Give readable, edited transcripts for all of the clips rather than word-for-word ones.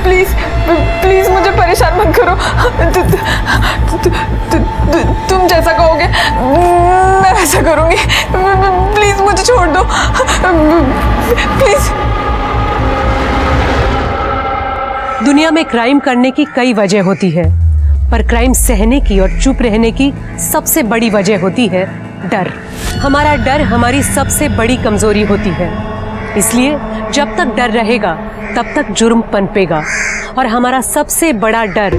Please please मुझे परेशान मत करो। तुम जैसा कहोगे मैं वैसा करूँगी। प्लीज मुझे छोड़ दो प्लीज। दुनिया में क्राइम करने की कई वजह होती है, पर क्राइम सहने की और चुप रहने की सबसे बड़ी वजह होती है डर। हमारा डर हमारी सबसे बड़ी कमजोरी होती है, इसलिए जब तक डर रहेगा तब तक जुर्म पनपेगा। और हमारा सबसे बड़ा डर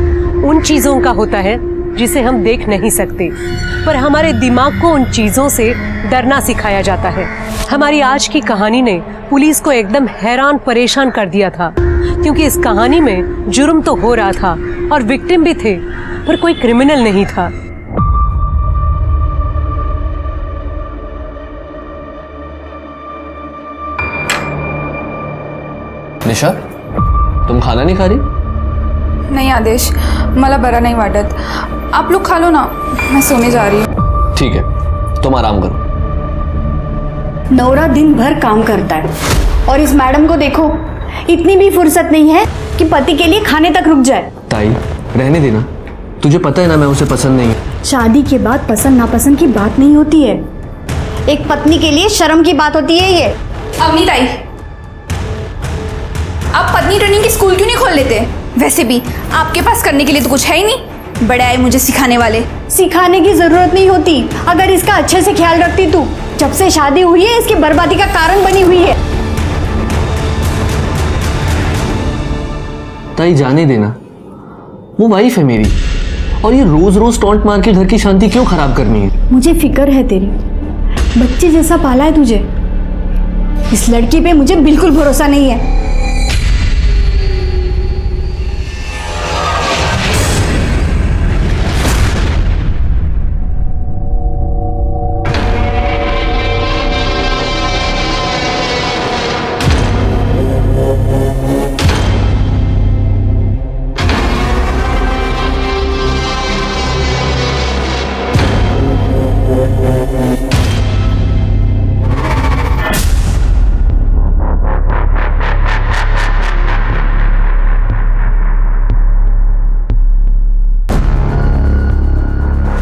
उन चीज़ों का होता है जिसे हम देख नहीं सकते, पर हमारे दिमाग को उन चीज़ों से डरना सिखाया जाता है। हमारी आज की कहानी ने पुलिस को एकदम हैरान परेशान कर दिया था, क्योंकि इस कहानी में जुर्म तो हो रहा था और विक्टिम भी थे, पर कोई क्रिमिनल नहीं था। निशा, तुम खाना नहीं खा रही? नहीं आदेश, मला बरा नहीं वाटत। आप लोग खा लो ना, मैं सोने जा रही हूँ। ठीक है, तुम आराम करो। नौरा दिन भर काम करता है और इस मैडम को देखो, इतनी भी फुर्सत नहीं है कि पति के लिए खाने तक रुक जाए। ताई, रहने देना। तुझे पता है ना मैं उसे पसंद नहीं है। शादी के बाद पसंद नापसंद की बात नहीं होती है, एक पत्नी के लिए शर्म की बात होती है ये। अवनी ताई, आप पत्नी ट्रेनिंग की स्कूल क्यों नहीं खोल लेते? वैसे भी आपके पास करने के लिए तो कुछ है ही नहीं, बड़े आए मुझे सिखाने वाले। सिखाने की जरूरत नहीं होती, अगर इसका अच्छे से ख्याल रखती तू। जब से शादी हुई है इसकी बर्बादी का कारण बनी हुई है। ताई जाने देना, वो वाइफ है मेरी, और ये रोज रोज टॉन्ट मार के घर की शांति क्यों खराब करनी है? मुझे फिक्र है तेरी, बच्चे जैसा पाला है तुझे। इस लड़की पे मुझे बिल्कुल भरोसा नहीं है।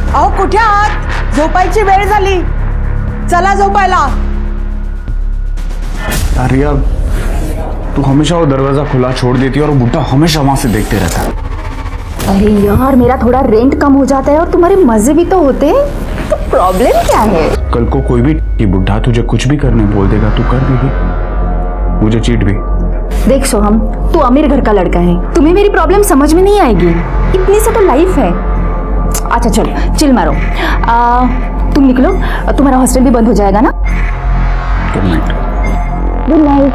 अहो कुठे आहात? झोपायची वेळ झाली, चला झोपायला। रिया, तू हमेशा वो दरवाजा खुला छोड़ देती है और बुड्ढा हमेशा वहां से देखते रहता है। अरे यार, मेरा थोड़ा रेंट कम हो जाता है और तुम्हारे मजे भी तो होते हैं, तो प्रॉब्लम क्या है? कल को कोई भी बुड्ढा तुझे कुछ भी करने बोल देगा, तू कर देगी, मुझे चीट भी। देख सोहम, तू अमीर घर का लड़का है, तुम्हें मेरी प्रॉब्लम समझ में नहीं आएगी। इतनी सा तो लाइफ है। अच्छा चलो, चिल मारो। तुम निकलो, तुम्हारा हॉस्टल भी बंद हो जाएगा ना। Good night. Good night.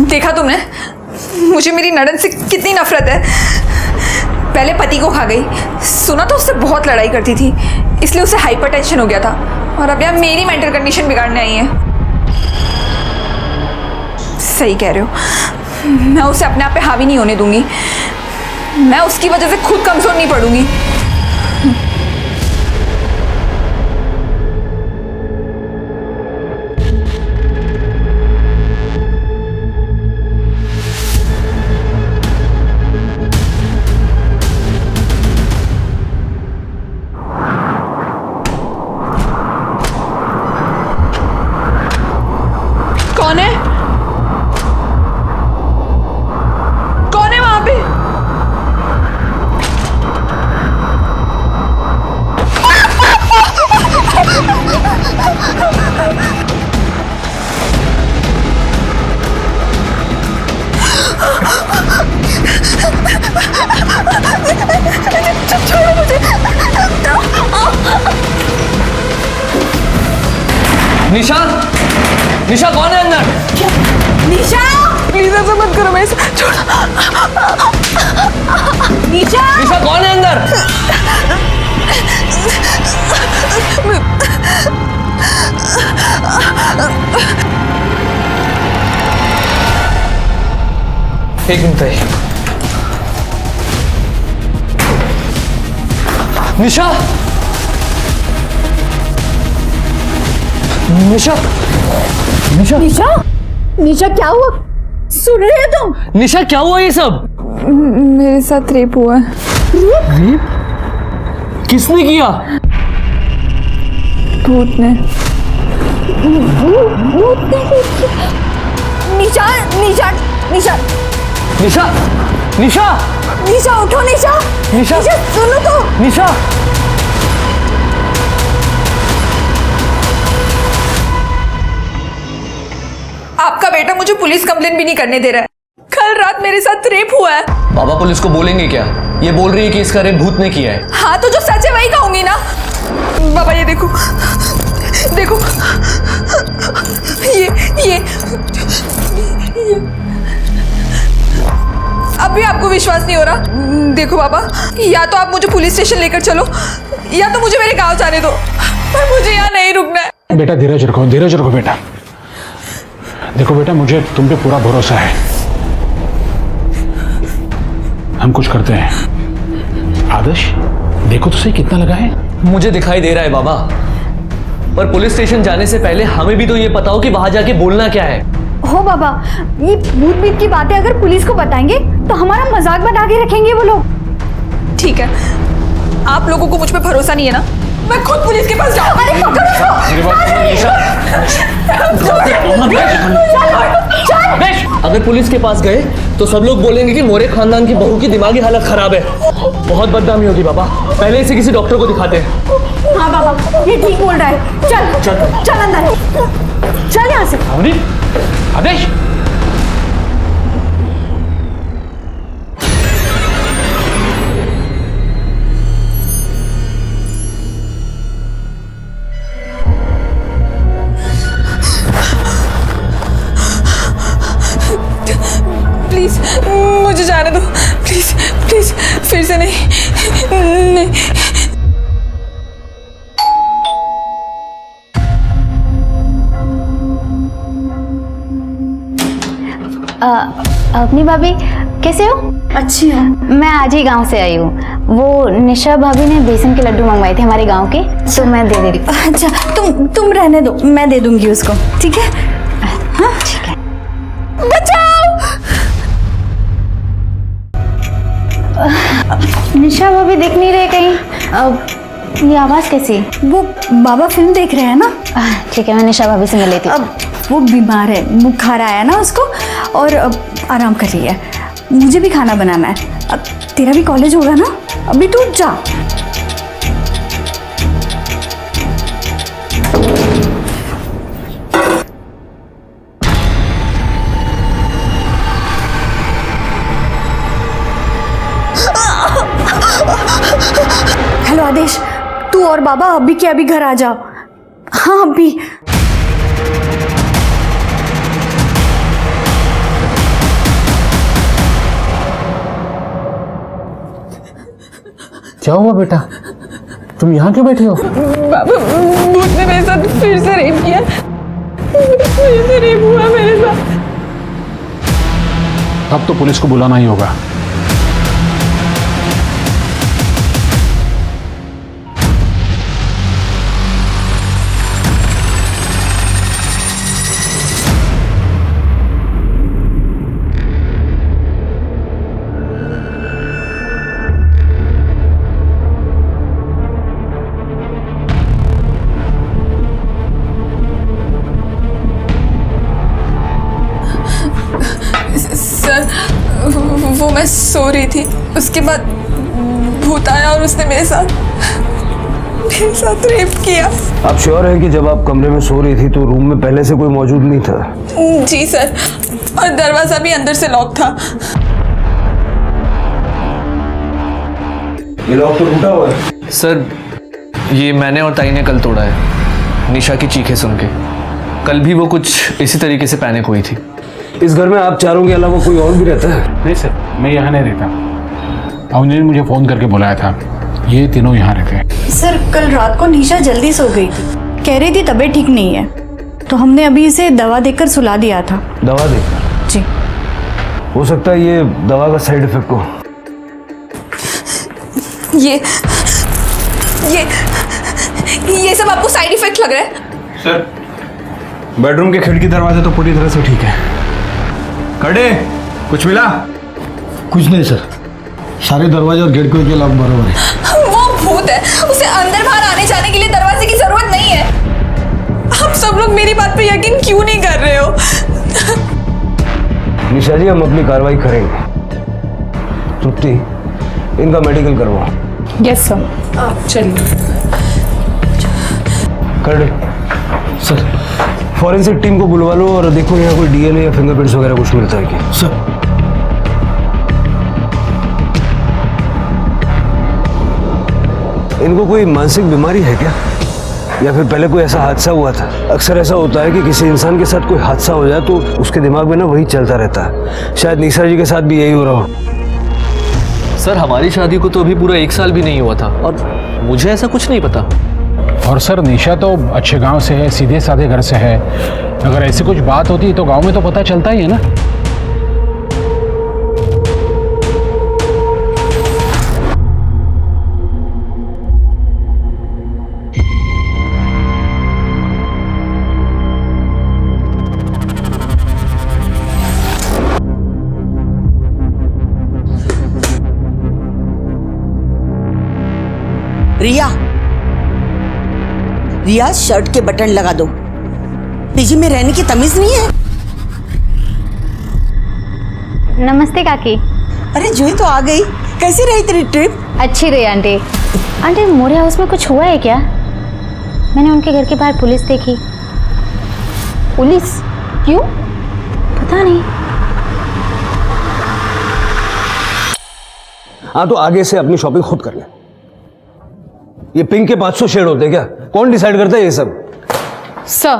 देखा तुमने मुझे मेरी नड़न से कितनी नफरत है। पहले पति को खा गई, सुना तो उससे बहुत लड़ाई करती थी, इसलिए उसे हाइपरटेंशन हो गया था, और अब यहाँ मेरी मेंटल कंडीशन बिगाड़ने आई है। सही कह रहे हो, मैं उसे अपने आप पे हावी नहीं होने दूंगी। मैं उसकी वजह से खुद कमजोर नहीं पड़ूंगी। कौन है? कौन है वहां पे? छोड़ो मुझे। निशा, निशा कौन है अंदर? निशा, प्लीज ऐसा मत करो, मैं छोड़ो। निशा, निशा कौन है अंदर? एक मिनट है। निशा, निशा, निशा, निशा, निशा क्या हुआ? सुन रहे हो तुम? निशा क्या हुआ ये सब? मेरे साथ रेप हुआ है। किसने किया? भूत ने। निशा, निशा, निशा, निशा, निशा, निशा उठो निशा, निशा, निशा सुनो तो। निशा, आपका बेटा मुझे पुलिस कंप्लेन भी नहीं करने दे रहा है। कल रात मेरे साथ रेप हुआ है। बाबा पुलिस को बोलेंगे क्या? ये बोल रही है कि इसका रेप भूत ने किया है। हाँ तो जो सच है वही कहूंगी ना। बाबा ये देखो, देखो, ये अब भी आपको विश्वास नहीं हो रहा? देखो बाबा, या तो आप मुझे पुलिस स्टेशन लेकर चलो या तो मुझे मेरे गांव जाने दो, पर मुझे यहाँ नहीं रुकना है। बेटा धीरज रखो बेटा। देखो बेटा, मुझे तुम पे पूरा भरोसा है। हम कुछ करते हैं। आदर्श देखो तो सही कितना लगा है। मुझे दिखाई दे रहा है बाबा, पर पुलिस स्टेशन जाने से पहले हमें भी तो ये पता हो कि वहां जाके बोलना क्या है। हो बाबा, ये भूत बीत की बातें अगर पुलिस को बताएंगे तो हमारा मजाक बना के रखेंगे वो लोग। ठीक है, आप लोगों को मुझ पे भरोसा नहीं है ना? मैं खुद पुलिस के पास जाऊँ। अरे पकड़ो इसको। अगर पुलिस के पास गए तो सब लोग बोलेंगे कि मोरे खानदान की बहू की दिमागी हालत खराब है। बहुत बदनामी होगी बाबा। पहले इसे किसी डॉक्टर को दिखाते हैं। हाँ बाबा, ये ठीक बोल रहा है। चल अंदर, चल यहाँ से। आदेश, प्लीज मुझे जाने दो, प्लीज प्लीज, फिर से नहीं। अपनी भाभी कैसे हो? अच्छी हूँ। मैं आज ही गांव से आई हूँ। वो निशा भाभी ने बेसन के लड्डू मंगवाए थे हमारे गांव के, तो मैं दे रही हूँ। अच्छा, तुम रहने दो, मैं दे दूंगी उसको। ठीक है? हाँ ठीक है। निशा भाभी दिख नहीं रहे कहीं। ये आवाज कैसी? वो बाबा फिल्म देख रहे हैं ना। ठीक है, मैं निशा भाभी से मिल लेती हूँ। अब वो बीमार है, बुखार आया ना उसको, और अब आराम कर रही है। मुझे भी खाना बनाना है। अब तेरा भी कॉलेज होगा ना, अभी तू जा। हेलो आदेश, तू और बाबा अभी के अभी घर आ जाओ। हाँ अभी। क्या हुआ बेटा? तुम यहाँ क्यों बैठे हो? बाबा, भूत ने मेरे साथ फिर से रेप किया। फिर से रेप हुआ मेरे साथ। अब तो पुलिस को बुलाना ही होगा। वो मैं सो रही थी, उसके बाद भूत आया और उसने मेरे साथ रेप किया। आप श्योर है कि जब आप कमरे में सो रही थी तो रूम में पहले से कोई मौजूद नहीं था? जी सर, और दरवाजा भी अंदर से लॉक था। ये लॉक तो टूटा हुआ है। सर, ये मैंने और ताई ने कल तोड़ा है, निशा की चीखें सुन के। कल भी वो कुछ इसी तरीके से पैनिक हुई थी। इस घर में आप चारों के अलावा कोई और भी रहता है? नहीं सर, मैं यहाँ नहीं रहता। अवनी ने मुझे फोन करके बुलाया था, ये तीनों यहाँ रहते हैं। सर, कल रात को निशा जल्दी सो गई थी, कह रही थी तबीयत ठीक नहीं है, तो हमने अभी इसे दवा देकर सुला दिया था। दवा देकर? जी। हो सकता है ये दवा का साइड इफेक्ट हो। ये सब आपको साइड इफेक्ट लग रहा है? सर बेडरूम के खिड़की दरवाजे तो पूरी तरह से ठीक है। कड़े कुछ मिला? कुछ नहीं सर, सारे दरवाजे और गेट के लॉक बराबर है। वो भूत है, उसे अंदर बाहर आने जाने के लिए दरवाजे की जरूरत नहीं है। आप सब लोग मेरी बात पे यकीन क्यों नहीं कर रहे हो? निशा जी, हम अपनी कार्रवाई करेंगे। तृप्ति, इनका मेडिकल करवाओ। Yes sir. चलिए। कर दे सर, फॉरेंसिक टीम को बुलवा लो और देखो यहाँ कोई डीएनए या फिंगरप्रिंट्स वगैरह कुछ मिलता है क्या। सर इनको कोई मानसिक बीमारी है क्या, या फिर पहले कोई ऐसा हादसा हुआ था? अक्सर ऐसा होता है कि किसी इंसान के साथ कोई हादसा हो जाए तो उसके दिमाग में ना वही चलता रहता है। शायद निशा जी के साथ भी यही हो रहा हो। सर हमारी शादी को तो अभी पूरा 1 साल भी नहीं हुआ था और मुझे ऐसा कुछ नहीं पता। और सर निशा तो अच्छे गांव से है, सीधे साधे घर से है। अगर ऐसी कुछ बात होती तो गांव में तो पता चलता ही है ना। रिया, शर्ट के बटन लगा दो। पीजी में रहने की तमीज नहीं है? नमस्ते काकी। अरे जूही तो आ गई। कैसी रही तेरी ट्रिप? अच्छी रही आंटी। आंटी, मोरे हाउस में कुछ हुआ है क्या? मैंने उनके घर के बाहर पुलिस देखी। पुलिस? क्यों? पता नहीं। हाँ तो आगे से अपनी शॉपिंग खुद कर ले। ये पिंक के 500 शेड होते हैं क्या? कौन डिसाइड करता है ये सब? सर,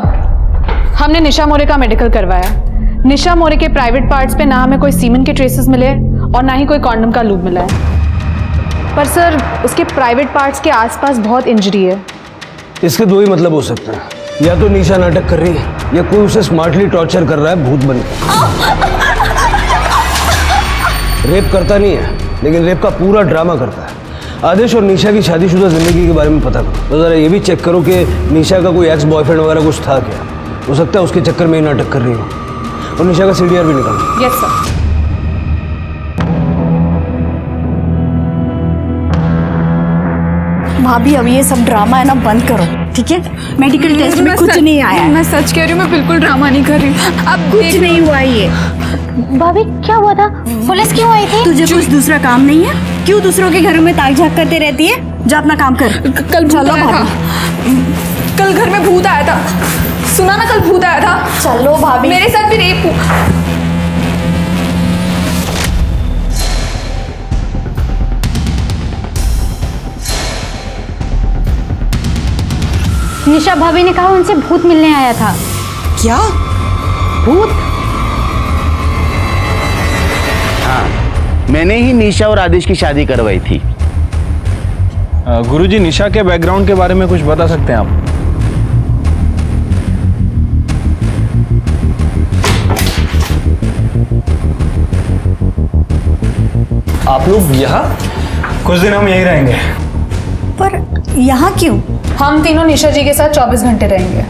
हमने निशा मोरे का मेडिकल करवाया। निशा मोरे के प्राइवेट पार्ट्स पे ना हमें कोई सीमेंट के ट्रेसेस मिले और ना ही कोई कॉन्डम का लूब मिला है। पर सर, उसके प्राइवेट पार्ट्स के आसपास बहुत इंजरी है। इसके दो ही मतलब हो सकते हैं, या तो निशा नाटक कर रही है या कोई उसे स्मार्टली टॉर्चर कर रहा है भूत बनकर। रेप करता नहीं है, लेकिन रेप का पूरा ड्रामा करता है। आदेश और निशा की शादीशुदा जिंदगी के बारे में पता करो, तो जरा ये भी चेक करो कि निशा का कोई एक्स बॉयफ्रेंड वगैरह कुछ था क्या। हो सकता है उसके चक्कर में ही नाटक कर रही हो। और निशा का सीडीआर भी निकालो। Yes sir. भाभी, अब ये सब ड्रामा है ना बंद करो, ठीक है? मेडिकल टेस्ट में कुछ नहीं आया है। मैं सच कह रही हूँ, मैं बिल्कुल ड्रामा नहीं कर रही हूँ। अब कुछ नहीं हुआ ये। भाभी, क्या हुआ था? पुलिस क्यों आई थी? तुझे कुछ दूसरा काम नहीं है? क्यों दूसरों के घरों में ताक झाक करते रहती है? जा अपना काम कर। कल भूत आया था। कल घर में भूत आया था। सुना ना, कल भूत आया था। चलो भाभी। मेरे साथ भी रेप हुआ। निशा भाभी ने कहा उनसे भूत मिलने आया था। क्या? भूत? हाँ, मैंने ही निशा और आदेश की शादी करवाई थी। गुरुजी, निशा के बैकग्राउंड के बारे में कुछ बता सकते हैं आप? आप लोग यहाँ? कुछ दिन हम यहीं रहेंगे। पर यहाँ क्यों? हम तीनों निशा जी के साथ 24 घंटे रहेंगे।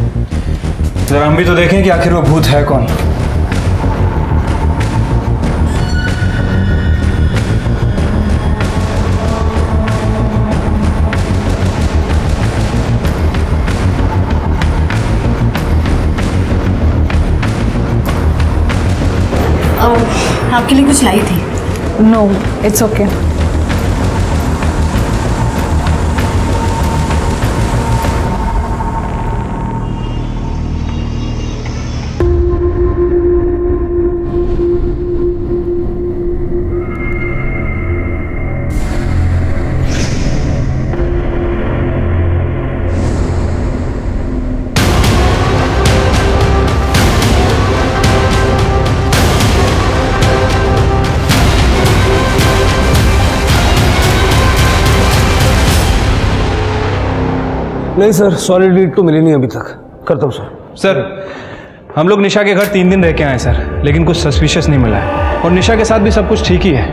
जरा हम भी तो देखें कि आखिर वो भूत है कौन। आपके लिए कुछ लाई थी। No, it's okay. नहीं सर, सॉलिड लीड तो मिली नहीं अभी तक। करता हूँ सर। सर, हम लोग निशा के घर 3 दिन रह के आए सर, लेकिन कुछ सस्पिशियस नहीं मिला है। और निशा के साथ भी सब कुछ ठीक ही है।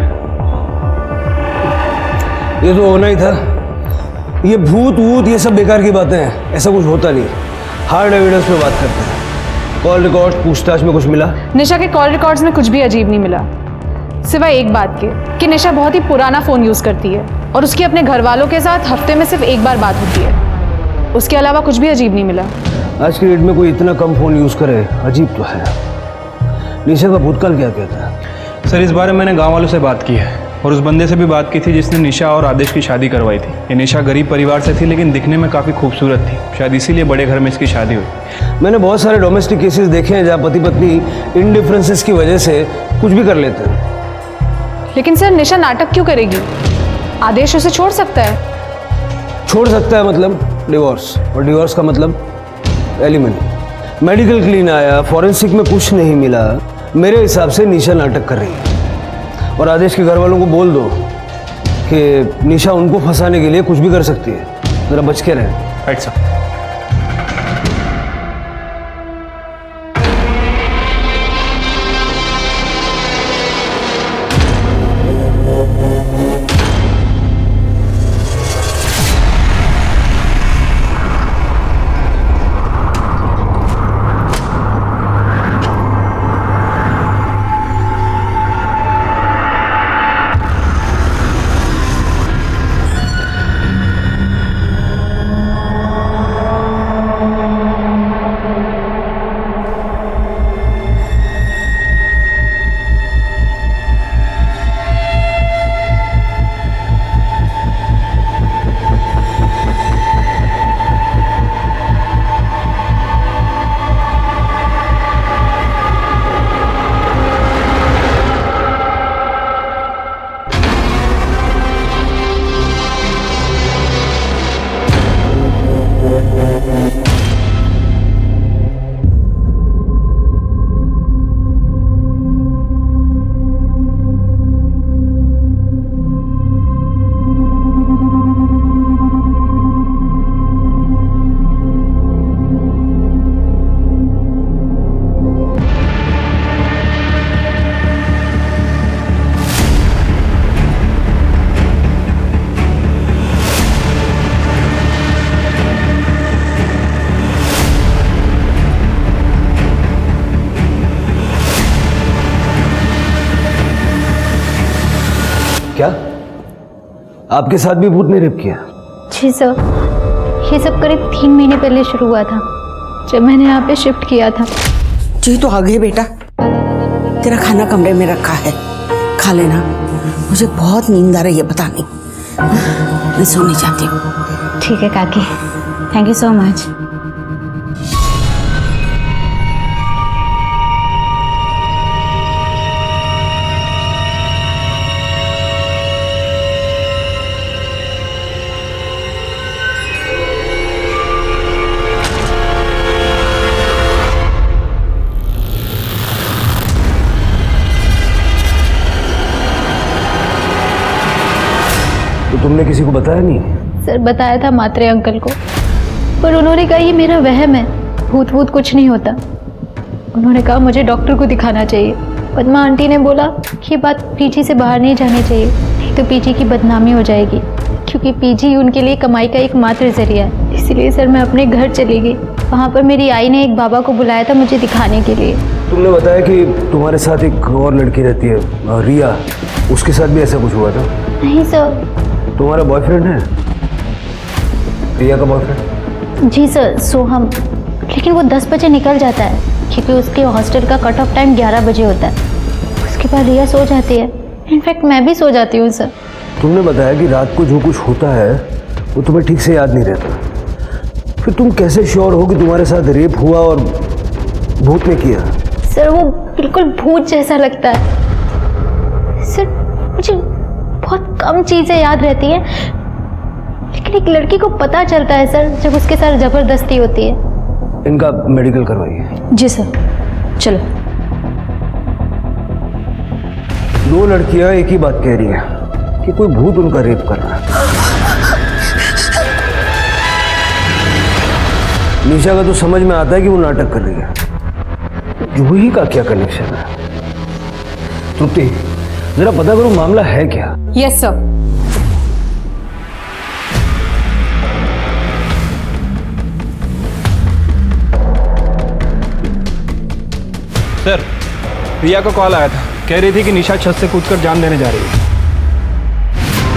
ये तो होना ही था। ये भूत वूत ये सब बेकार की बातें हैं, ऐसा कुछ होता नहीं। हार्ड एविडेंस पे बात करते हैं। कॉल रिकॉर्ड पूछताछ में कुछ मिला? निशा के कॉल रिकॉर्ड्स में कुछ भी अजीब नहीं मिला, सिवाय एक बात के कि निशा बहुत ही पुराना फ़ोन यूज़ करती है और उसकी अपने घर वालों के साथ हफ्ते में सिर्फ एक बार बात होती है। उसके अलावा कुछ भी अजीब नहीं मिला। आज की डेट में कोई इतना कम फ़ोन यूज़ करे, अजीब तो है। निशा का भूतकाल क्या कहता है? सर, इस बारे में मैंने गांव वालों से बात की है और उस बंदे से भी बात की थी जिसने निशा और आदेश की शादी करवाई थी। ये निशा गरीब परिवार से थी लेकिन दिखने में काफ़ी खूबसूरत थी, शायद इसीलिए बड़े घर में इसकी शादी हुई। मैंने बहुत सारे डोमेस्टिक केसेस देखे हैं जहाँ पति पत्नी इनडिफरेंसेस की वजह से कुछ भी कर लेते हैं। लेकिन सर निशा नाटक क्यों करेगी? आदेश उसे छोड़ सकता है। छोड़ सकता है मतलब डिवोर्स, और डिवोर्स का मतलब एलिमनी। मेडिकल क्लीन आया, फॉरेंसिक में कुछ नहीं मिला। मेरे हिसाब से निशा नाटक कर रही है। और आदेश के घर वालों को बोल दो कि निशा उनको फंसाने के लिए कुछ भी कर सकती है, जरा बच के रहें। Right sir. क्या आपके साथ भी भूत ने रेप किया? जी सर, ये सब करीब 3 महीने पहले शुरू हुआ था जब मैंने यहाँ पे शिफ्ट किया था। जी तो आ गए बेटा, तेरा खाना कमरे में रखा है, खा लेना। मुझे बहुत नींद आ रही है, पता नहीं, मैं सोने जाती हूँ। ठीक है काकी, थैंक यू सो मच। तो तुमने किसी को बताया नहीं? सर बताया था मात्रे अंकल को, पर उन्होंने कहा ये मेरा वहम है, भूत भूत कुछ नहीं होता। उन्होंने कहा मुझे डॉक्टर को दिखाना चाहिए। पद्मा आंटी ने बोला कि बात पीजी से बाहर नहीं जानी चाहिए, नहीं तो पीजी की बदनामी हो जाएगी, क्योंकि पीजी उनके लिए कमाई का एकमात्र जरिया है। इसीलिए सर मैं अपने घर चली गई। वहाँ पर मेरी आई ने एक बाबा को बुलाया था मुझे दिखाने के लिए। तुमने बताया कि तुम्हारे साथ एक और लड़की रहती है, रिया, उसके साथ भी ऐसा कुछ हुआ था? नहीं सर। तुम्हारा बॉयफ्रेंड है? रिया का बॉयफ्रेंड? जी सर, सोहम, लेकिन वो 10 बजे निकल जाता है क्योंकि उसके हॉस्टल का कट ऑफ टाइम 11 बजे होता है। उसके बाद रिया सो जाती है, इनफैक्ट मैं भी सो जाती हूँ सर। तुमने बताया कि रात को जो कुछ होता है वो तुम्हें ठीक से याद नहीं रहता, फिर तुम कैसे श्योर हो कि तुम्हारे साथ रेप हुआ और भूत ने किया? सर वो बिल्कुल भूत जैसा लगता है सर। मुझे बहुत कम चीज़ें याद रहती हैं, लेकिन एक लड़की को पता चलता है सर जब उसके साथ ज़बरदस्ती होती है। इनका मेडिकल करवाइए। जी सर, चलो। 2 लड़कियां एक ही बात कह रही हैं कि कोई भूत उनका रेप कर रहा है। निशा का तो समझ में आता है कि वो नाटक कर रही है, जूही का क्या कनेक्शन है? तृप्ति, जरा पता करो मामला है क्या? Yes sir. सर, रिया को कॉल आया था, कह रही थी कि निशा छत से कूदकर जान देने जा रही है।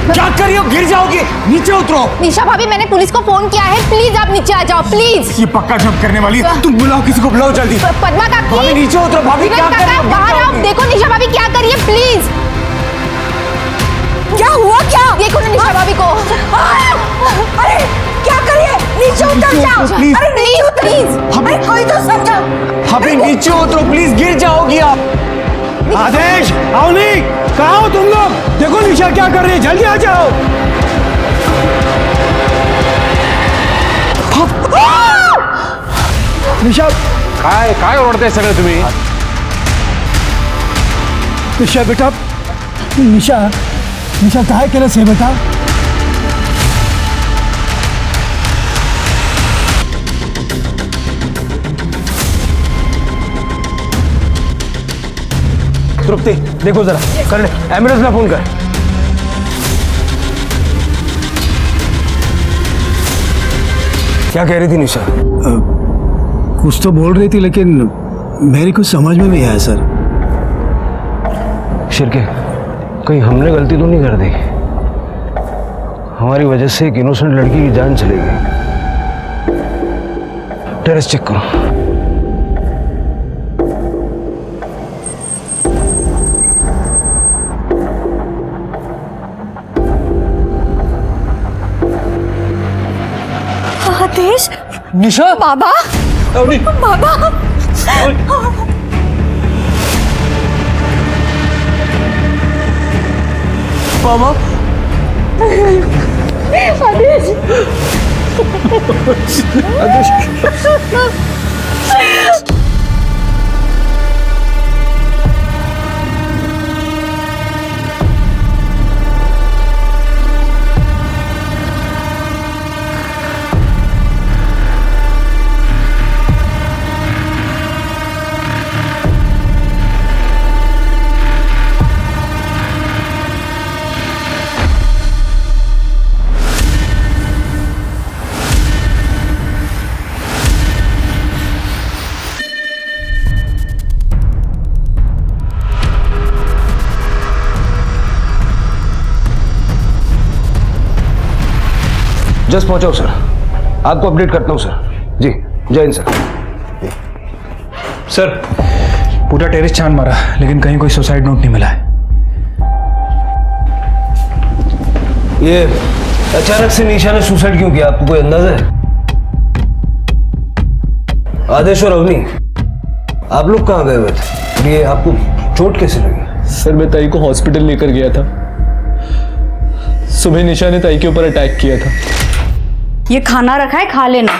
क्या कर रही हो? गिर जाओगी, नीचे उतरो। निशा भाभी, मैंने पुलिस को फोन किया है, प्लीज आप नीचे आ जाओ प्लीज। ये पक्का जब करने वाली है। तुम बुलाओ, किसी को बुलाओ जल्दी। पद्मा काकी, भाभी नीचे उतरो। भाभी क्या कर रही हो? बाहर आओ, देखो निशा भाभी क्या कर रही है, प्लीज। क्या हुआ? क्या देखो ना निशा भाभी को। अरे क्या करिए, नीचे उतर जाओ प्लीज। अरे नहीं प्लीज, अरे कोई तो समझा। भाभी नीचे उतरो प्लीज, गिर जाओगी आप। आदेश, अवनी, कहाँ हो तुम लोग? देखो निशा क्या कर रही है, जल्दी आ जाओ। निशा, काय ओरडते सगळे तुम्ही? निशा बेटा, निशा निशा काय केलं से बेटा? तृप्ति, देखो जरा, कर ले, एम्बुलेंस में फोन कर। क्या कह रही थी निशा? कुछ तो बोल रही थी लेकिन मेरी कुछ समझ में नहीं आया सर। शिरके, कहीं हमने गलती तो नहीं कर दी? हमारी वजह से एक इनोसेंट लड़की की जान चली गई। टेरेस चेक करो। आदेश, निशा, बाबा, अवनी, बाबा, मामा, आदेश, जस्ट पहुंचाओ सर, आपको अपडेट करता हूं सर। जी, जय हिंद सर। सर, पूरा टेरेस छान मारा लेकिन कहीं कोई सुसाइड नोट नहीं मिला है। ये अचानक से निशा ने सुसाइड क्यों किया, आपको कोई अंदाजा है? आदेश और अवनी, आप लोग कहाँ गए हुए थे? ये आपको चोट कैसे लगी? सर मैं ताई को हॉस्पिटल लेकर गया था। सुबह निशा ने ताई के ऊपर अटैक किया था। ये खाना रखा है, खा लेना।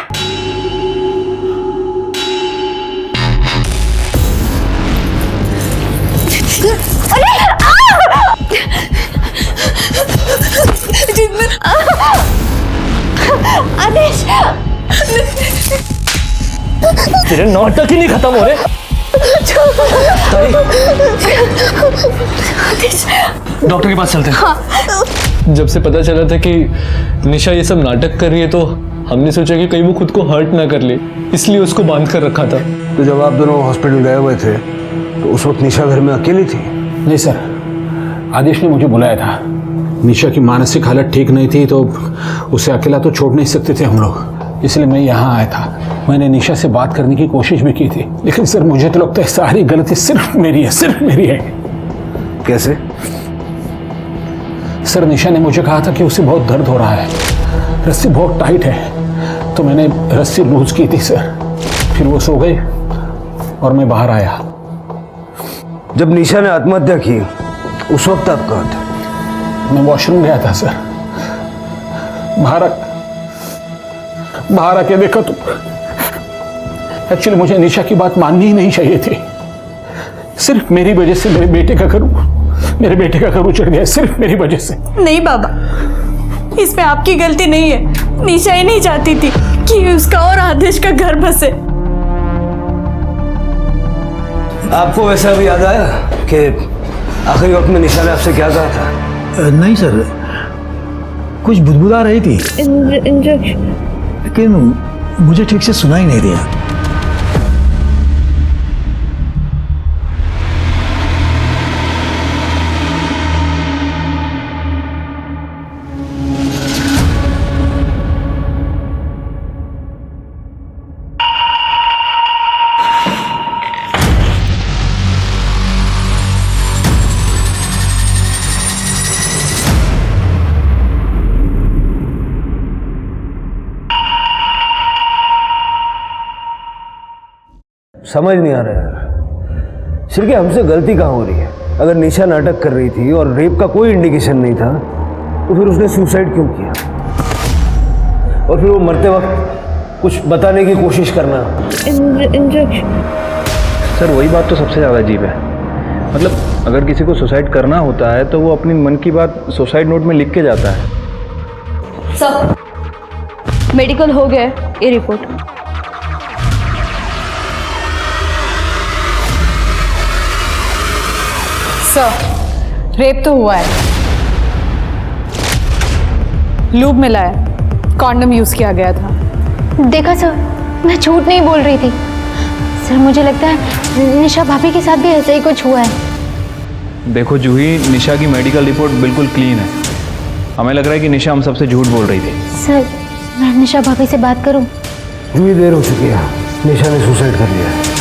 आदेश, तेरे नाटक ही नहीं खत्म हो रहे। डॉक्टर के पास चलते हैं। जब से पता चला था कि निशा ये सब नाटक कर रही है तो हमने सोचा कि कहीं वो खुद को हर्ट ना कर ले, इसलिए उसको बांध कर रखा था। तो जब आप दोनों हॉस्पिटल गए हुए थे तो उस वक्त निशा घर में अकेली थी? नहीं सर, आदेश ने मुझे बुलाया था। निशा की मानसिक हालत ठीक नहीं थी तो उसे अकेला तो छोड़ नहीं सकते थे हम लोग, इसलिए मैं यहाँ आया था। मैंने निशा से बात करने की कोशिश भी की थी, लेकिन सर मुझे तो लगता है सारी गलती सिर्फ मेरी है, सिर्फ मेरी है। कैसे? सर निशा ने मुझे कहा था कि उसे बहुत दर्द हो रहा है, रस्सी बहुत टाइट है, तो मैंने रस्सी लूज की थी सर। फिर वो सो गई और मैं बाहर आया। जब निशा ने आत्महत्या की उस वक्त आप कहाँ थे? मैं वॉशरूम गया था सर। बाहर आके देखा तो एक्चुअली मुझे निशा की बात माननी ही नहीं चाहिए थी। सिर्फ मेरी वजह से मेरे बेटे का घर उजड़ गया, सिर्फ मेरी वजह से। नहीं बाबा, इसमें आपकी गलती नहीं है। निशा ही नहीं चाहती थी कि उसका और आदेश का घर बसे। आपको वैसा भी याद आया कि आखिरी वक्त में निशा ने आपसे क्या कहा था? नहीं सर, कुछ बुदबुदा रही थी लेकिन मुझे ठीक से सुना ही नहीं दिया। समझ नहीं आ रहा यार, सिर्फ हमसे गलती कहाँ हो रही है? अगर निशा नाटक कर रही थी और रेप का कोई इंडिकेशन नहीं था तो फिर उसने सुसाइड क्यों किया? और फिर वो मरते वक्त कुछ बताने की कोशिश करना। सर वही बात तो सबसे ज़्यादा अजीब है। मतलब अगर किसी को सुसाइड करना होता है तो वो अपनी मन की बात सुसाइड नोट में लिख के जाता है। सब मेडिकल हो गया, ये रिपोर्ट। सर रेप तो हुआ है, लूब मिला है, कॉन्डम यूज किया गया था। देखा सर, मैं झूठ नहीं बोल रही थी सर। मुझे लगता है निशा भाभी के साथ भी ऐसा ही कुछ हुआ है। देखो जूही, निशा की मेडिकल रिपोर्ट बिल्कुल क्लीन है। हमें लग रहा है कि निशा हम सबसे झूठ बोल रही थी। सर मैं निशा भाभी से बात करूं? जूही देर हो चुकी है, निशा ने सुसाइड कर लिया है।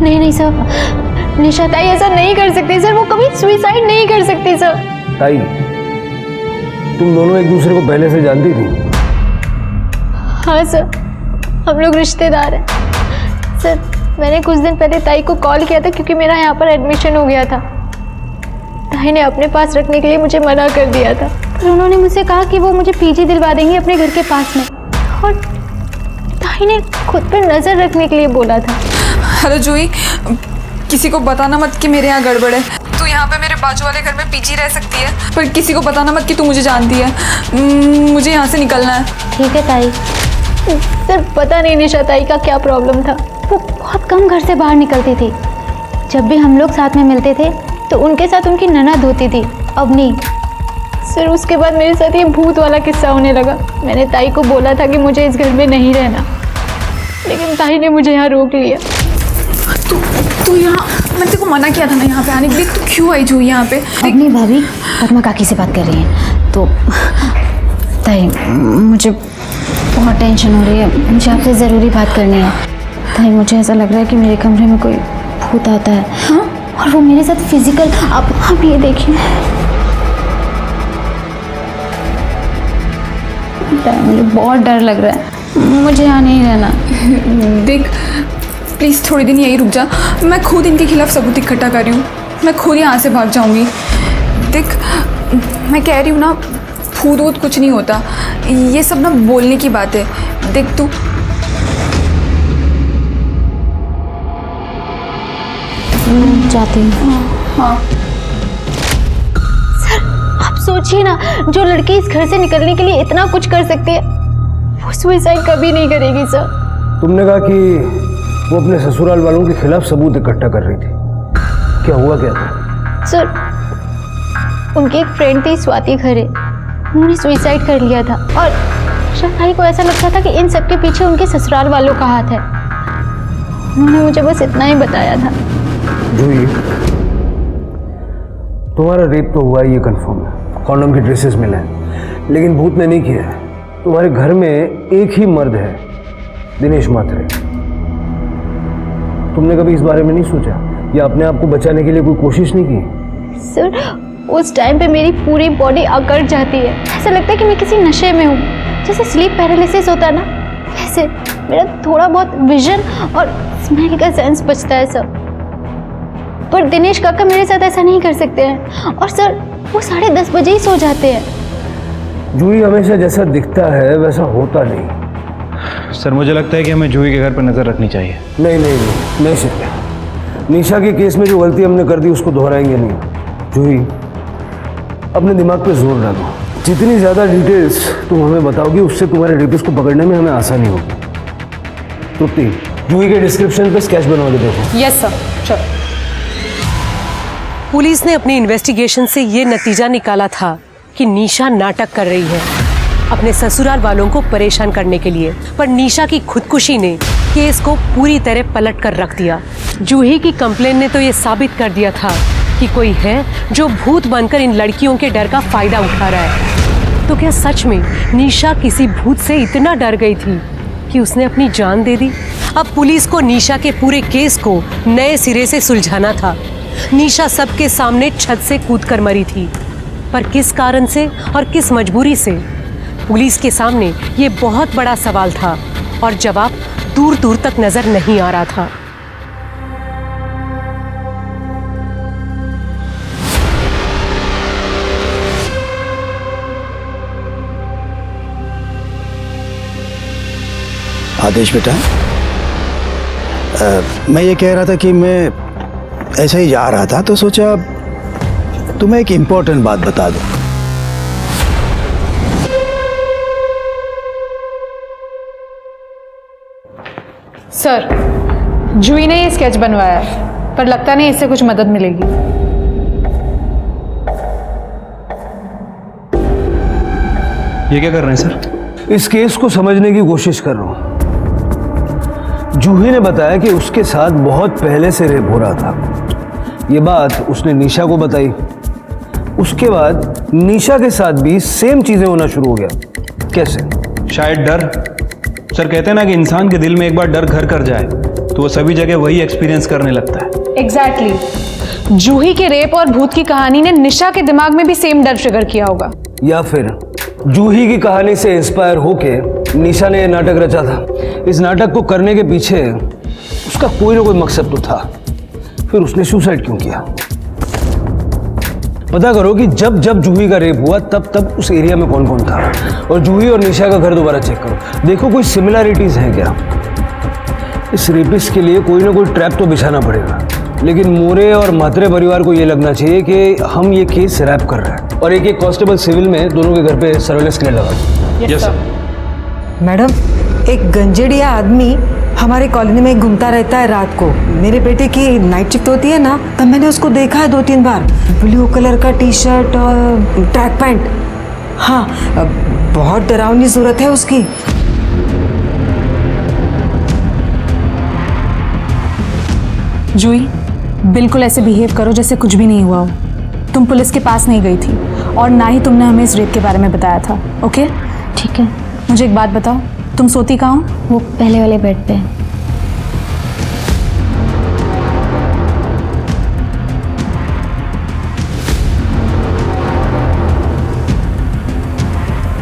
नहीं नहीं सर, निशा ताई ऐसा नहीं कर सकती सर, वो कभी सुसाइड नहीं कर सकती सर। ताई, तुम दोनों एक दूसरे को पहले से जानती थी? हाँ सर, हम लोग रिश्तेदार हैं सर। मैंने कुछ दिन पहले ताई को कॉल किया था क्योंकि मेरा यहाँ पर एडमिशन हो गया था। ताई ने अपने पास रखने के लिए मुझे मना कर दिया था, पर उन्होंने मुझसे कहा कि वो मुझे पीजी दिलवा देंगे अपने घर के पास में, और ताई ने खुद पर नज़र रखने के लिए बोला था। हेलो जूही, किसी को बताना मत कि मेरे यहाँ गड़बड़ है। तू यहाँ पे मेरे बाजू वाले घर में पीजी रह सकती है, पर किसी को बताना मत कि तू मुझे जानती है। मुझे यहाँ से निकलना है। ठीक है ताई। सर पता नहीं निशा ताई का क्या प्रॉब्लम था, वो बहुत कम घर से बाहर निकलती थी। जब भी हम लोग साथ में मिलते थे तो उनके साथ उनकी ननद होती थी, अब नहीं। सर उसके बाद मेरे साथ ये भूत वाला किस्सा होने लगा। मैंने ताई को बोला था कि मुझे इस घर में नहीं रहना, लेकिन ताई ने मुझे यहाँ रोक लिया। तू यहाँ, मैंने तेरे को मना किया था ना यहाँ पे आने के लिए, तू क्यों आई जूही यहाँ पे? अपनी भाभी पद्मा काकी से बात कर रही हैं। तो ताई मुझे बहुत टेंशन हो रही है, मुझे आपसे ज़रूरी बात करनी है। ताई मुझे ऐसा लग रहा है कि मेरे कमरे में कोई भूत आता है। हाँ? और वो मेरे साथ फिजिकल, आप ये देखिए। मुझे बहुत डर लग रहा है, मुझे यहाँ नहीं रहना। देख प्लीज़ थोड़ी दिन यहीं रुक जा, मैं खुद इनके खिलाफ सबूत इकट्ठा कर रही हूँ। मैं खुद यहाँ से भाग जाऊँगी। देख मैं कह रही हूँ ना, भूत वूत कुछ नहीं होता, ये सब ना बोलने की बात है। देख तू जाती हूँ। हाँ सर आप सोचिए ना, जो लड़की इस घर से निकलने के लिए इतना कुछ कर सकती है, वो सुसाइड कभी नहीं करेगी सर। तुमने कहा कि वो अपने ससुराल वालों के खिलाफ सबूत इकट्ठा कर रही थी, क्या हुआ क्या था? सर उनकी एक फ्रेंड थी स्वाति खरे, उन्होंने सुसाइड कर लिया था, और शायद को ऐसा लगता था कि इन सब के पीछे उनके ससुराल वालों का हाथ है। उन्होंने मुझे बस इतना ही बताया था। जूही, तुम्हारा रेप तो हुआ ही, ये कंफर्म है, कॉन्डम के ड्रेसेस मिले हैं, लेकिन भूत ने नहीं किया है। तुम्हारे घर में एक ही मर्द है, दिनेश मात्रे। तुमने कभी इस बारे में नहीं सोचा या अपने आप को बचाने के लिए कोई कोशिश नहीं की? सर उस टाइम पे मेरी पूरी बॉडी अकड़ जाती है, ऐसा लगता है कि मैं किसी नशे में हूँ। जैसे स्लीप पैरालिसिस होता है ना, वैसे मेरा थोड़ा बहुत विजन और स्मेल का सेंस बचता है सर। पर दिनेश काका मेरे साथ ऐसा नहीं कर सकते हैं, और सर वो 10:30 बजे ही सो जाते हैं। जूही हमेशा जैसा दिखता है वैसा होता नहीं। सर मुझे लगता है कि हमें जूही के घर पर नज़र रखनी चाहिए। नहीं सिर्फ निशा के केस में जो गलती हमने कर दी उसको दोहराएंगे नहीं। जूही अपने दिमाग पे जोर डालो, जितनी ज़्यादा डिटेल्स तुम हमें बताओगी उससे तुम्हारे रेपिस्ट को पकड़ने में हमें आसानी होगी। तृप्ति, जूही के डिस्क्रिप्शन पे स्केच बनवा के देखो। यस सर, चलो। पुलिस ने अपनी इन्वेस्टिगेशन से ये नतीजा निकाला था कि निशा नाटक कर रही है अपने ससुराल वालों को परेशान करने के लिए, पर निशा की खुदकुशी ने केस को पूरी तरह पलट कर रख दिया। जूही की कंप्लेन ने तो ये साबित कर दिया था कि कोई है जो भूत बनकर इन लड़कियों के डर का फायदा उठा रहा है। तो क्या सच में निशा किसी भूत से इतना डर गई थी कि उसने अपनी जान दे दी? अब पुलिस को निशा के पूरे केस को नए सिरे से सुलझाना था। निशा सबके सामने छत से कूदकर मरी थी, पर किस कारण से और किस मजबूरी से? पुलिस के सामने ये बहुत बड़ा सवाल था। और जवाब दूर दूर तक नजर नहीं आ रहा था। आदेश बेटा, मैं ये कह रहा था कि मैं ऐसे ही जा रहा था तो सोचा तुम्हें एक इम्पोर्टेंट बात बता दूं। सर, जूही ने ये स्केच बनवाया है, पर लगता नहीं इससे कुछ मदद मिलेगी। ये क्या कर रहे हैं सर? इस केस को समझने की कोशिश कर रहा हूं। जूही ने बताया कि उसके साथ बहुत पहले से रेप हो रहा था। ये बात उसने निशा को बताई। उसके बाद निशा के साथ भी सेम चीजें होना शुरू हो गया। कैसे? शायद डर। सर, कहते हैं ना कि इंसान के दिल में एक बार डर घर कर जाए तो वो सभी जगह वही एक्सपीरियंस करने लगता है। एग्जैक्टली। जूही के रेप और भूत की कहानी ने निशा के दिमाग में भी सेम डर ट्रिगर किया होगा। या फिर जूही की कहानी से इंस्पायर होके निशा ने यह नाटक रचा था। इस नाटक को करने के पीछे उसका कोई ना कोई मकसद तो था। फिर उसने सुसाइड क्यों किया? पता करो कि जब जब जूही का रेप हुआ तब तब उस एरिया में कौन कौन था, और जूही और निशा का घर दोबारा चेक करो। देखो कोई सिमिलैरिटीज हैं क्या। इस रेपिस्ट के लिए कोई ना कोई ट्रैप तो बिछाना पड़ेगा। लेकिन मोरे और म्हात्रे परिवार को यह लगना चाहिए कि हम ये केस रैप कर रहे हैं, और एक एक कांस्टेबल सिविल में दोनों के घर पे सर्वेलेंस के लिए लगा। Yes sir. मैडम, एक गंजेड़िया आदमी हमारे कॉलोनी में घूमता रहता है रात को। मेरे बेटे की नाइट शिफ्ट होती है ना, तब मैंने उसको देखा है 2-3 बार। ब्लू कलर का टी शर्ट और ट्रैक पैंट। हाँ, बहुत डरावनी सूरत है उसकी। जूही, बिल्कुल ऐसे बिहेव करो जैसे कुछ भी नहीं हुआ हो। तुम पुलिस के पास नहीं गई थी और ना ही तुमने हमें इस रेप के बारे में बताया था। ओके? ठीक है। मुझे एक बात बताओ, तुम सोती कहाँ हो? वो पहले वाले बेड पे।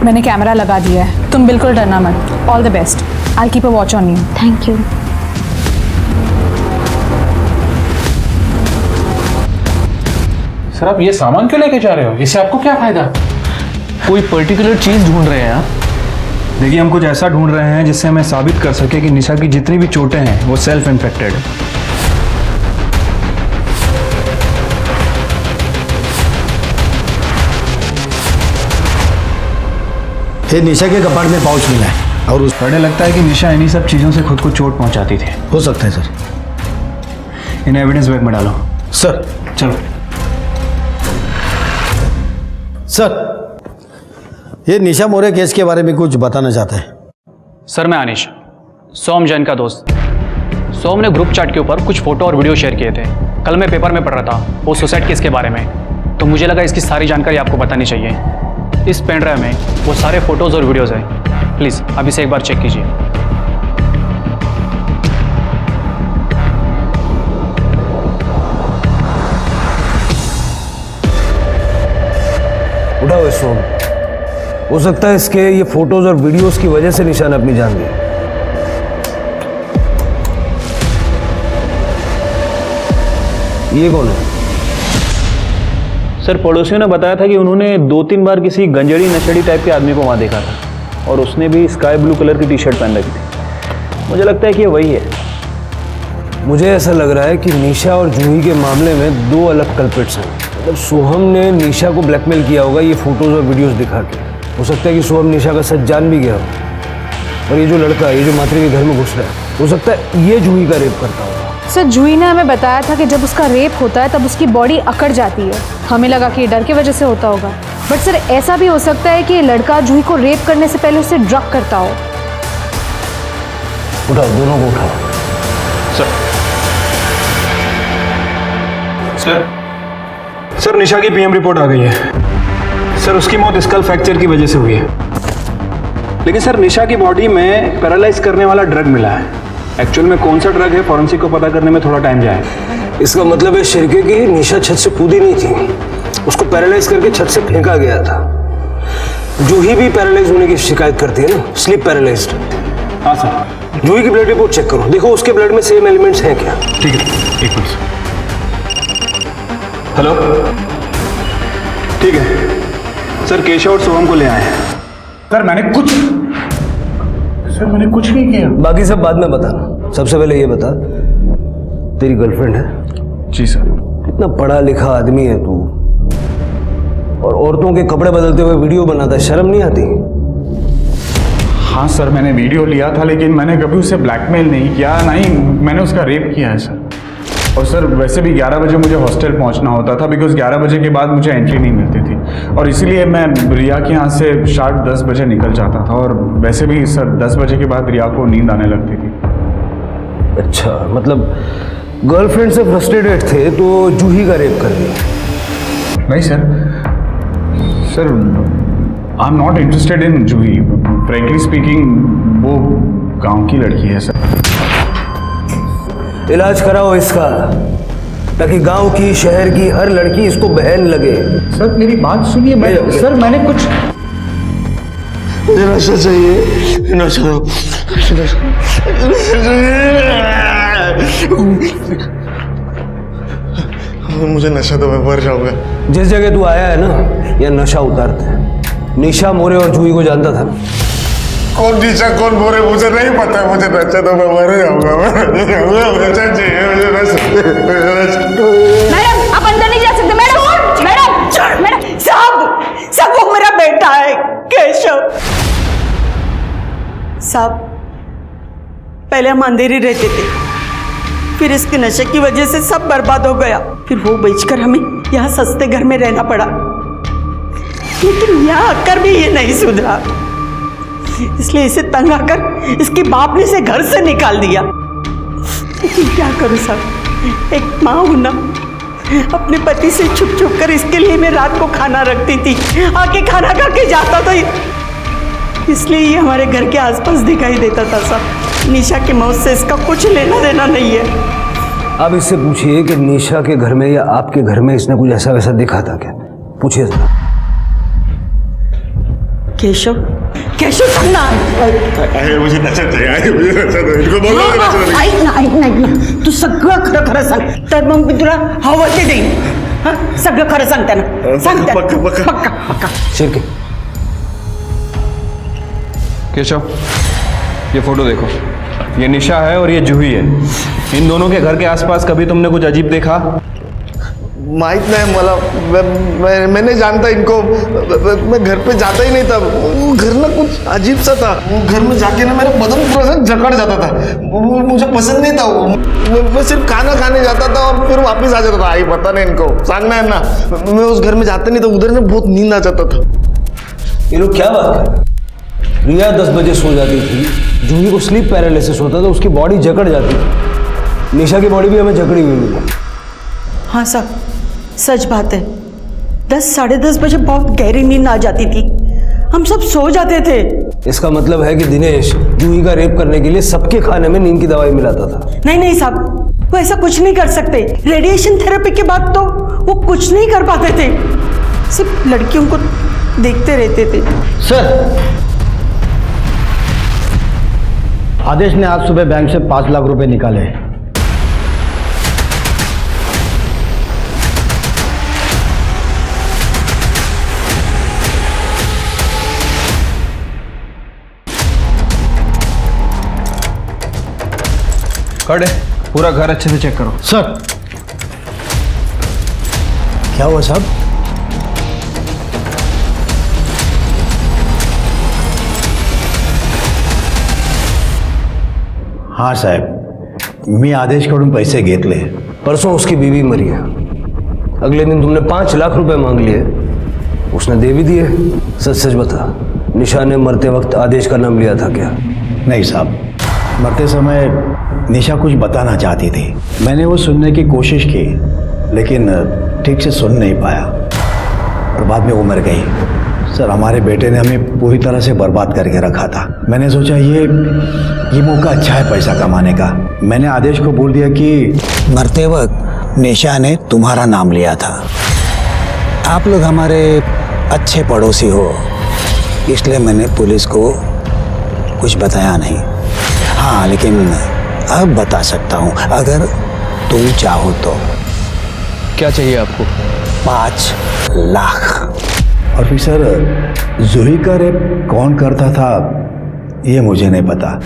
मैंने कैमरा लगा दिया है, तुम बिल्कुल डरना मत। All the best. I keep a watch on you. Thank you. Sir, आप ये सामान क्यों लेके जा रहे हो? इससे आपको क्या फायदा? कोई पर्टिकुलर चीज ढूंढ रहे हैं आप? देखिए, हम कुछ ऐसा ढूंढ रहे हैं जिससे हमें साबित कर सके कि निशा की जितनी भी चोटें हैं वो सेल्फ इन्फेक्टेड है। ये निशा के कपाट में पाउच मिला है, और उस पढ़ने लगता है कि निशा इन्हीं सब चीज़ों से खुद को चोट पहुंचाती थी। हो सकता है सर। इन्हें एविडेंस बैग में डालो। सर। चलो सर, ये निशा मोरे केस के बारे में कुछ बताना चाहता है। सर, मैं अनिश, सोम जैन का दोस्त। सोम ने ग्रुप चैट के ऊपर कुछ फोटो और वीडियो शेयर किए थे। कल मैं पेपर में पढ़ रहा था वो सुसाइड केस के बारे में, तो मुझे लगा इसकी सारी जानकारी आपको बतानी चाहिए। इस पेन ड्राइव में वो सारे फोटोज़ और वीडियोज़ हैं। प्लीज़ अब इसे एक बार चेक कीजिए। उठाओ इस फोन। हो सकता है इसके ये फोटोज और वीडियोस की वजह से निशा ने अपनी जान ली। ये कौन है? सर, पड़ोसियों ने बताया था कि उन्होंने 2-3 बार किसी गंजेड़ी नशेड़ी टाइप के आदमी को वहां देखा था, और उसने भी स्काई ब्लू कलर की टी शर्ट पहन रखी थी। मुझे लगता है कि ये वही है। मुझे ऐसा लग रहा है कि निशा और जूही के मामले में 2 अलग कल्प्रिट्स हैं। मतलब सोहम ने निशा को ब्लैकमेल किया होगा ये फोटोज और वीडियोस दिखा के। हो सकता है कि सोहम निशा का सच जान भी गया हो, और ये जो लड़का, ये जो मात्रे के घर में घुस रहा है, हो सकता है ये जूही का रेप करता होगा। सर, जूही ने हमें बताया था कि जब उसका रेप होता है तब उसकी बॉडी अकड़ जाती है। हमें लगा कि ये डर की वजह से होता होगा, बट सर ऐसा भी हो सकता है कि ये लड़का जूही को रेप करने से पहले उसे ड्रग करता हो। उठाओ, दोनों को उठाओ। सर, निशा की पीएम रिपोर्ट आ गई है। सर, उसकी मौत स्कल फ्रैक्चर की वजह से हुई है। लेकिन सर, निशा की बॉडी में पैरालाइज करने वाला ड्रग मिला है। एक्चुअल में कौन सा ड्रग है, फॉरेंसिक को पता करने में थोड़ा टाइम जाएगा। इसका मतलब है शिरके की निशा छत से कूदी नहीं थी, उसको पैरालाइज करके छत से फेंका गया था। जूही भी पैरालाइज होने की शिकायत करती है ना, स्लीप पैरालाइज्ड। हाँ सर। जूही की ब्लड रिपोर्ट चेक करो, देखो उसके ब्लड में सेम एलिमेंट्स हैं क्या। ठीक है, एक मिनट। हेलो, ठीक है सर, केशव और सोहम को ले आए हैं। सर मैंने कुछ नहीं किया। बाकी सब बाद में बताना, सबसे पहले ये बता, तेरी गर्लफ्रेंड है? जी सर। कितना पढ़ा लिखा आदमी है तू, और औरतों के कपड़े बदलते हुए वीडियो बनाता है, शर्म नहीं आती? हाँ सर, मैंने वीडियो लिया था, लेकिन मैंने कभी उसे ब्लैकमेल नहीं किया, ना ही मैंने उसका रेप किया है सर। और सर वैसे भी 11 बजे मुझे हॉस्टल पहुंचना होता था, बिकॉज 11 बजे के बाद मुझे एंट्री नहीं मिलती थी, और इसीलिए मैं रिया के यहाँ से शार्प 10 बजे निकल जाता था। और वैसे भी सर 10 बजे के बाद रिया को नींद आने लगती थी। अच्छा, मतलब गर्लफ्रेंड से फ्रस्ट्रेटेड थे तो जूही का रेप कर दिया? नहीं sir, I am not interested in Juhi. Frankly speaking वो गांव की लड़की है सर। इलाज कराओ इसका, ताकि गांव की, शहर की हर लड़की इसको बहन लगे। सर मेरी बात सुनिए, सर मैंने कुछ, मुझे नशा चाहिए, नशा। मुझे नशा तो मैं मर जाऊंगा। जिस जगह तू आया है ना, यह नशा उतारते हैं। निशा मोरे और जूही को जानता था? कौन निशा कौन मोरे मुझे नहीं पता, मुझे नशा तो मैं मर जाऊंगा। नशा चाहिए मुझे, मैडम आप अंदर नहीं जा सकते। मैडम साहब वो मेरा बेटा है केशव साहब। पहले हम अंधेरे रहते थे, फिर इसके नशे की वजह से सब बर्बाद हो गया, फिर वो बेचकर हमें यहाँ सस्ते घर में रहना पड़ा, लेकिन यहाँ आकर भी ये नहीं सुधरा, इसलिए इसे तंग आकर इसके बाप ने इसे घर से निकाल दिया। लेकिन क्या करूं साहब, एक माँ हूं ना, अपने पति से छुप छुप कर इसके लिए मैं रात को खाना रखती थी, आके खाना खा के जाता था, इसलिए ये हमारे घर के आसपास दिखाई देता था साहब। निशा की मौत से इसका कुछ लेना देना नहीं है। अब इससे पूछिए कि निशा के घर में या आपके घर में इसने कुछ ऐसा वैसा दिखा था क्या? पूछिए जरा। केशव सुनना, मुझे नशा चाहिए, मुझे नशा दो, इनको बोलो ऐक ना, तू सगळं खरं खरं सांग, तर मग मी तुला हवं ते देईन। हा, सगळं खरं सांगते ना, सांगते पक्का। ठीक है। केशव, ये फोटो देखो, ये निशा है और ये जूही है। इन दोनों के घर के आसपास कभी तुमने कुछ अजीब देखा? माहित नहीं मला, मैं नहीं जानता इनको, मैं घर पे जाता ही नहीं था। वो घर ना कुछ अजीब सा था, वो घर में जाके ना मेरा बदन पूरा सा जकड़ जाता था, वो मुझे पसंद नहीं था। वो मैं सिर्फ खाना खाने जाता था और फिर वापस आ जाता था। आई पता नहीं इनको, सांगना है ना, मैं उस घर में जाता नहीं था, उधर ना बहुत नींद आ जाता था। ये लोग क्या बात कर? रिया 10 बजे सो जाती थी, जूही को स्लीप पैरालिसिस होता था, उसकी बॉडी जकड़ जाती थी। निशा की बॉडी भी हमें जकड़ी हुई मिली। हाँ साहब, सच बात है, 10 साढ़े 10 बजे बहुत गहरी नींद आ जाती थी, हम सब सो जाते थे। इसका मतलब है कि दिनेश जूही का रेप करने के लिए सबके खाने में नींद की दवाई मिलाता था। नहीं साहब, वो ऐसा कुछ नहीं कर सकते। रेडिएशन थेरेपी के बाद तो वो कुछ नहीं कर पाते थे, सिर्फ लड़कियों को देखते रहते थे। सर, आदेश ने आज सुबह बैंक से 5 लाख रुपए निकाले। कड़े, पूरा घर अच्छे से चेक करो। सर, क्या हुआ साहब? हाँ साहेब, मी आदेशकडून पैसे घेतले। परसों उसकी बीवी मरी है, अगले दिन तुमने 5 लाख रुपए मांग लिए, उसने दे भी दिए। सच सच बता, निशा ने मरते वक्त आदेश का नाम लिया था क्या? नहीं साहब, मरते समय निशा कुछ बताना चाहती थी, मैंने वो सुनने की कोशिश की, लेकिन ठीक से सुन नहीं पाया और बाद में वो मर गई। सर, हमारे बेटे ने हमें पूरी तरह से बर्बाद करके रखा था। मैंने सोचा ये मौका अच्छा है पैसा कमाने का। मैंने आदेश को बोल दिया कि मरते वक्त निशा ने तुम्हारा नाम लिया था, आप लोग हमारे अच्छे पड़ोसी हो, इसलिए मैंने पुलिस को कुछ बताया नहीं। हाँ, लेकिन अब बता सकता हूँ अगर तुम चाहो तो। क्या चाहिए आपको? 5 लाख। ऑफिसर, जूही का रेप कौन करता था ये मुझे नहीं पता।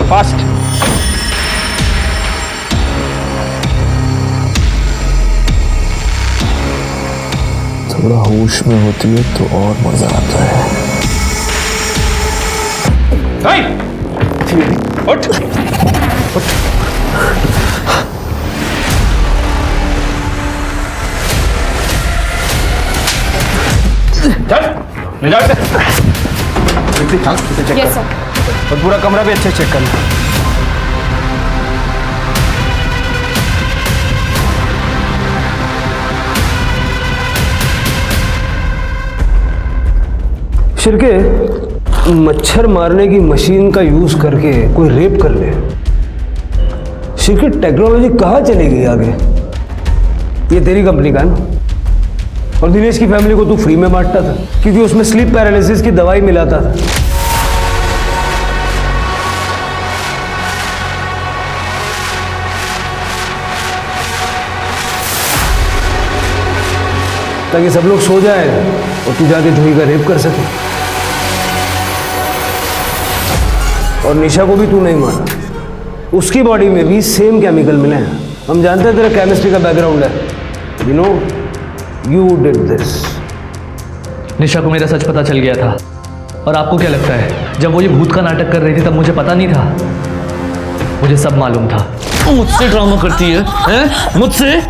फास्ट। थोड़ा होश में होती है तो और मजा आता है। उठ। चल, ले जाओ इसे। चल, यस सर। और पूरा कमरा भी अच्छे चेक करना। शिरके, मच्छर मारने की मशीन का यूज करके कोई रेप कर ले। शिरके, टेक्नोलॉजी कहाँ चली गई आगे? ये तेरी कंपनी का है ना? और दिनेश की फैमिली को तू फ्री में बांटता था क्योंकि उसमें स्लीप पैरालिसिस की दवाई मिलाता था। ताकि सब लोग सो जाए और तू जाके जूही का रेप कर सके। और निशा को भी तू नहीं मारा, उसकी बॉडी में भी सेम केमिकल मिले हैं। हम जानते हैं तेरा केमिस्ट्री का बैकग्राउंड है। You know you did this. Nisha को मेरा सच पता चल गया था। और आपको क्या लगता है, जब वो ये भूत का नाटक कर रही थी तब मुझे पता नहीं था? मुझे सब मालूम था। मुझसे ड्रामा करती है, हैं? मुझसे?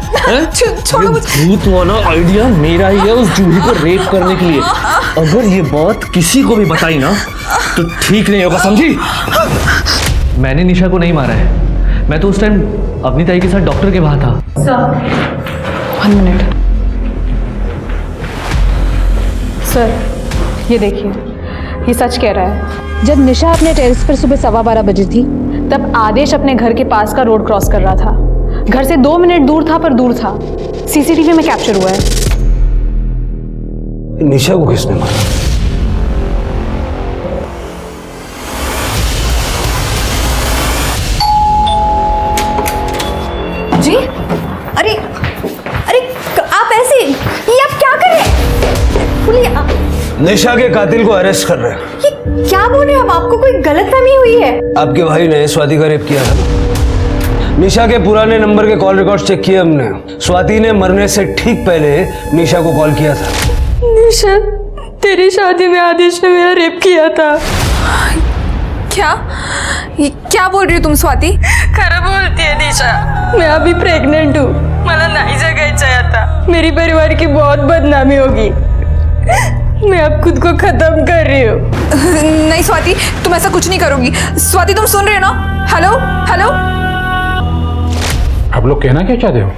छोड़ो मुझे। भूत वाला आइडिया मेरा ही है उस जूही को रेप करने के लिए। अगर ये बात किसी को भी बताई ना तो ठीक नहीं होगा, समझी? मैंने निशा को नहीं मारा है। मैं तो उस टाइम अपनी ताई के साथ डॉक्टर के वहां था। Sir 1 minute. सर ये देखिए, ये सच कह रहा है। जब निशा अपने टेरेस पर सुबह 12:15 बजे थी तब आदेश अपने घर के पास का रोड क्रॉस कर रहा था। घर से 2 मिनट दूर था, पर दूर था। सीसीटीवी में कैप्चर हुआ है। निशा को किसने मारा? जी? अरे अरे आप ऐसे, ये आप क्या कर रहे हैं? बोलिए। निशा के कातिल को अरेस्ट कर रहे हैं। ये क्या बोल रहे हैं आप? आपको कोई गलतफहमी हुई है? आपके भाई ने स्वाति का रेप किया था। निशा के पुराने नंबर के कॉल रिकॉर्ड चेक किए हमने। स्वाति ने मरने से ठीक पहले निशा को कॉल किया था। निशा, तेरी शादी में आदेश ने मेरा रेप किया था। क्या? ये क्या बोल रही हो तुम स्वाति? खरं बोलतीये निशा, मैं अभी प्रेग्नेंट हूँ। मला नहीं जगायचं है आता। मेरी परिवार की बहुत बदनामी होगी। मैं अब खुद को खत्म कर रही हूँ। नहीं स्वाति, तुम ऐसा कुछ नहीं करोगी। स्वाति तुम सुन रहे हो ना? Hello hello. आप लोग कहना क्या चाहते हो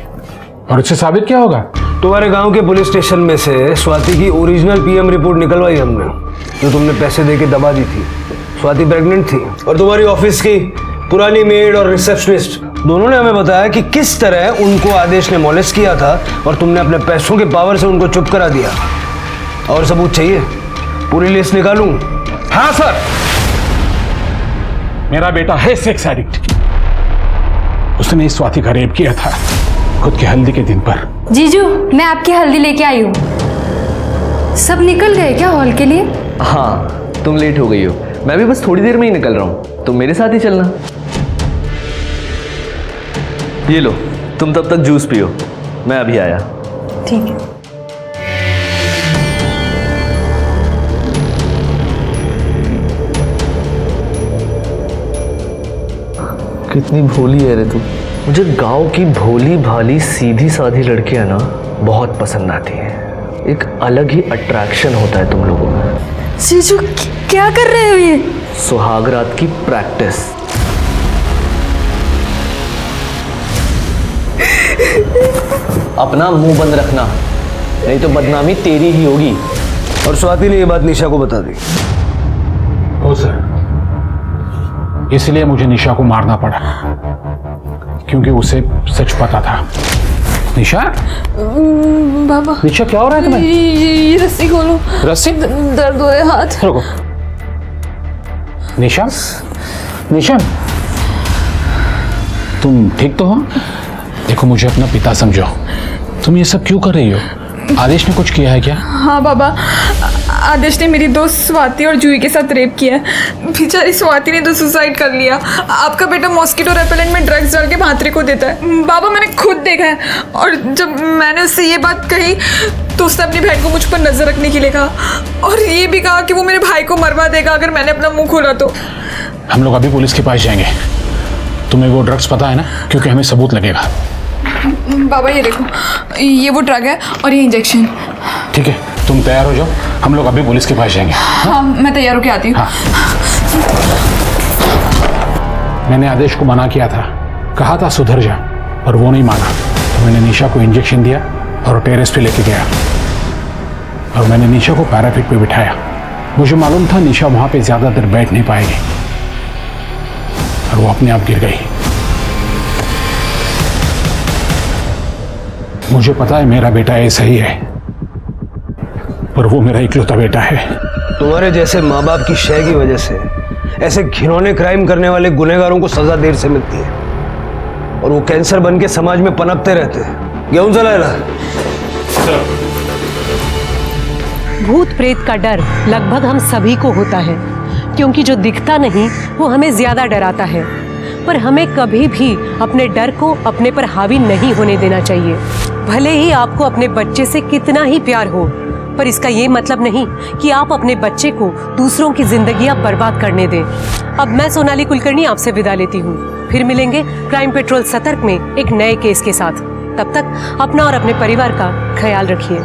और उससे साबित क्या होगा? तुम्हारे गांव के पुलिस स्टेशन में से स्वाति की ओरिजिनल पीएम रिपोर्ट निकलवाई हमने, जो तुमने पैसे देके दबा दी थी। स्वाति प्रेग्नेंट थी और तुम्हारी ऑफिस की पुरानी मेड और रिसेप्शनिस्ट दोनों ने हमें बताया कि किस तरह उनको आदेश ने मॉलेस्ट किया था और तुमने अपने पैसों के पावर से उनको चुप करा दिया। और सबूत चाहिए? पूरी लिस्ट निकालूं? हाँ सर, मेरा बेटा है सेक्स एडिक्ट। उसने इस स्वाति का रेप किया था खुद की हल्दी के दिन पर। जीजू, मैं आपकी हल्दी लेके आई हूँ। सब निकल गए क्या हॉल के लिए? हाँ, तुम लेट हो गई हो। मैं भी बस थोड़ी देर में ही निकल रहा हूँ, तुम मेरे साथ ही चलना। ये लो, तुम तब तक जूस पियो, मैं अभी आया। ठीक है। कितनी भोली है रे तू। मुझे गांव की भोली भाली सीधी साधी लड़कियां ना बहुत पसंद आती हैं। एक अलग ही अट्रैक्शन होता है तुम लोगों में। जीजू क्या कर रहे हो ये? सुहागरात की प्रैक्टिस। अपना मुंह बंद रखना, नहीं तो बदनामी तेरी ही होगी। और स्वाति ने ये बात निशा को बता दी। ओ सर, इसलिए मुझे निशा को मारना पड़ा, क्योंकि उसे सच पता था। निशा, बाबा निशा क्या हो रहा है तुम्हें? ये रस्सी खोलो। रस्सी? दर्द हो रहे हाथ। रुको। निशा, निशा, तुम ठीक तो हो? देखो, मुझे अपना पिता समझो। तुम ये सब क्यों कर रही हो? आदेश ने कुछ किया है क्या? हाँ बाबा, आदेश ने मेरी दोस्त स्वाति और जूही के साथ रेप किया है। बेचारी स्वाति ने तो सुसाइड कर लिया। आपका बेटा मॉस्किटो रेपेलेंट में ड्रग्स डाल के भांत्रे को देता है। बाबा, मैंने खुद देखा है। और जब मैंने उससे ये बात कही तो उसने अपनी बहन को मुझ पर नजर रखने के लिए कहा, और ये भी कहा कि वो मेरे भाई को मरवा देगा अगर मैंने अपना मुंह खोला तो। हम लोग अभी पुलिस के पास जाएंगे। तुम्हें वो ड्रग्स पता है ना? क्योंकि हमें सबूत लगेगा। बाबा ये देखो, ये वो ड्रग है और ये इंजेक्शन। ठीक है, तुम तैयार हो जाओ, हम लोग अभी पुलिस के पास जाएंगे। हाँ, मैं तैयार होके आती हूँ। हाँ। मैंने आदेश को मना किया था, कहा था सुधर जा, पर वो नहीं माना। तो मैंने निशा को इंजेक्शन दिया और टेरेस पे लेके गया, और मैंने निशा को पैराफिट पे बिठाया। मुझे मालूम था निशा वहां पे ज्यादा देर बैठ नहीं पाएगी, और वो अपने आप गिर गई। मुझे पता है मेरा बेटा ऐसा ही है, पर वो मेरा इकलौता बेटा है। तुम्हारे जैसे माँ बाप की शय की वजह से ऐसे घिनौने क्राइम करने वाले गुनहगारों को सजा देर से मिलती है, और वो कैंसर बन के समाज में पनपते रहते हैं। गेहूं चलाएला। भूत प्रेत का डर लगभग हम सभी को होता है, क्योंकि जो दिखता नहीं वो हमें ज्यादा डराता है। पर हमें कभी भी अपने डर को अपने पर हावी नहीं होने देना चाहिए। भले ही आपको अपने बच्चे से कितना ही प्यार हो, पर इसका ये मतलब नहीं कि आप अपने बच्चे को दूसरों की जिंदगियां बर्बाद करने दें। अब मैं सोनाली कुलकर्णी आपसे विदा लेती हूँ। फिर मिलेंगे क्राइम पेट्रोल सतर्क में एक नए केस के साथ। तब तक अपना और अपने परिवार का ख्याल रखिए।